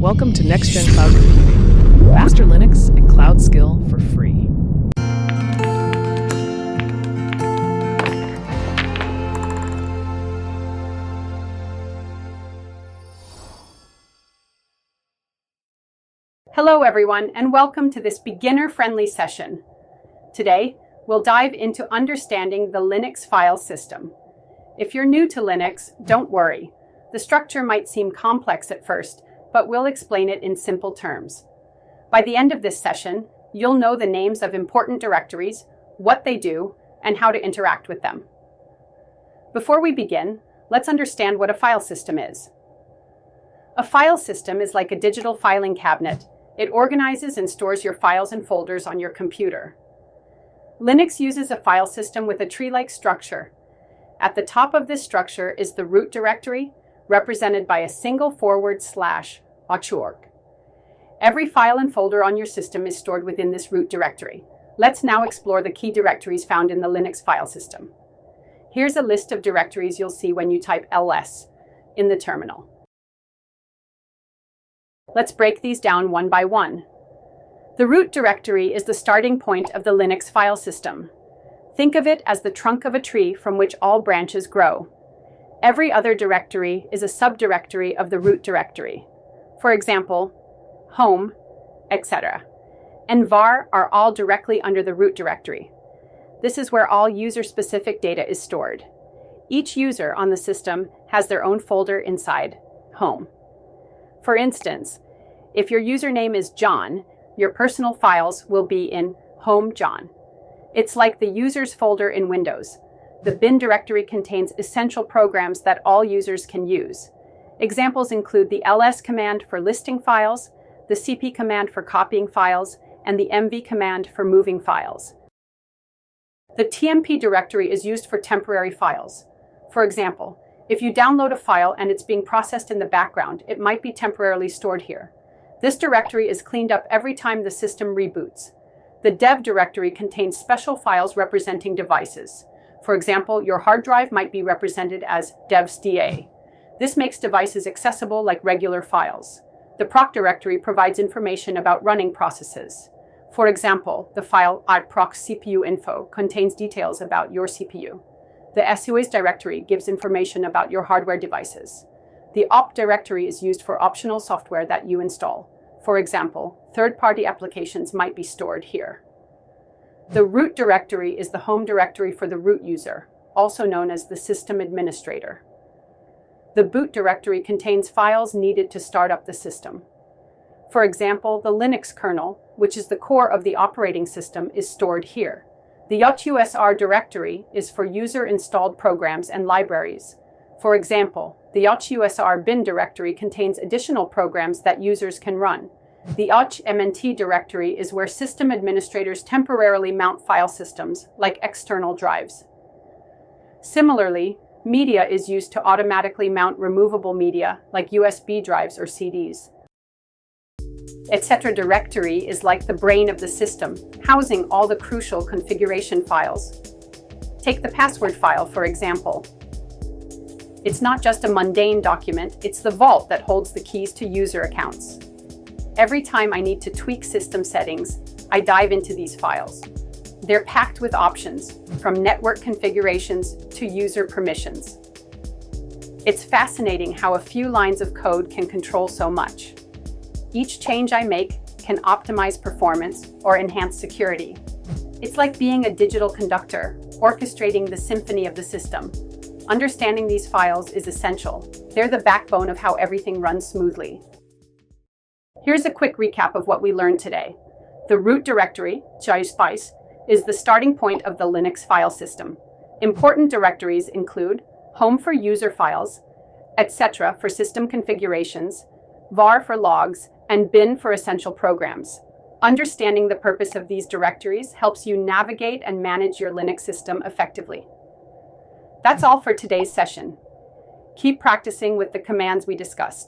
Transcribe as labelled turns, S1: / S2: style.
S1: Welcome to Next Gen Cloud Computing. Master Linux and Cloud Skill for free.
S2: Hello everyone, and welcome to this beginner-friendly session. Today, we'll dive into understanding the Linux file system. If you're new to Linux, don't worry. The structure might seem complex at first, but we'll explain it in simple terms. By the end of this session, you'll know the names of important directories, what they do, and how to interact with them. Before we begin, let's understand what a file system is. A file system is like a digital filing cabinet. It organizes and stores your files and folders on your computer. Linux uses a file system with a tree-like structure. At the top of this structure is the root directory, represented by a single /authork. Every file and folder on your system is stored within this root directory. Let's now explore the key directories found in the Linux file system. Here's a list of directories you'll see when you type ls in the terminal. Let's break these down one by one. The root directory is the starting point of the Linux file system. Think of it as the trunk of a tree from which all branches grow. Every other directory is a subdirectory of the root directory. For example, home, etc. and var are all directly under the root directory. This is where all user-specific data is stored. Each user on the system has their own folder inside home. For instance, if your username is John, your personal files will be in home John. It's like the user's folder in Windows. The bin directory contains essential programs that all users can use. Examples include the ls command for listing files, the cp command for copying files, and the mv command for moving files. The tmp directory is used for temporary files. For example, if you download a file and it's being processed in the background, it might be temporarily stored here. This directory is cleaned up every time the system reboots. The dev directory contains special files representing devices. For example, your hard drive might be represented as devs.da. This makes devices accessible like regular files. The proc directory provides information about running processes. For example, the file @proc CPU info contains details about your CPU. The SUAs directory gives information about your hardware devices. The op directory is used for optional software that you install. For example, third-party applications might be stored here. The root directory is the home directory for the root user, also known as the system administrator. The boot directory contains files needed to start up the system. For example, the Linux kernel, which is the core of the operating system, is stored here. The .usr directory is for user-installed programs and libraries. For example, the .usr bin directory contains additional programs that users can run. The .mnt directory is where system administrators temporarily mount file systems, like external drives. Similarly, media is used to automatically mount removable media, like USB drives or CDs. Etc. directory is like the brain of the system, housing all the crucial configuration files. Take the password file, for example. It's not just a mundane document, it's the vault that holds the keys to user accounts. Every time I need to tweak system settings, I dive into these files. They're packed with options, from network configurations to user permissions. It's fascinating how a few lines of code can control so much. Each change I make can optimize performance or enhance security. It's like being a digital conductor, orchestrating the symphony of the system. Understanding these files is essential. They're the backbone of how everything runs smoothly. Here's a quick recap of what we learned today. The root directory, is the starting point of the Linux file system. Important directories include home for user files, etc. for system configurations, var for logs, and bin for essential programs. Understanding the purpose of these directories helps you navigate and manage your Linux system effectively. That's all for today's session. Keep practicing with the commands we discussed.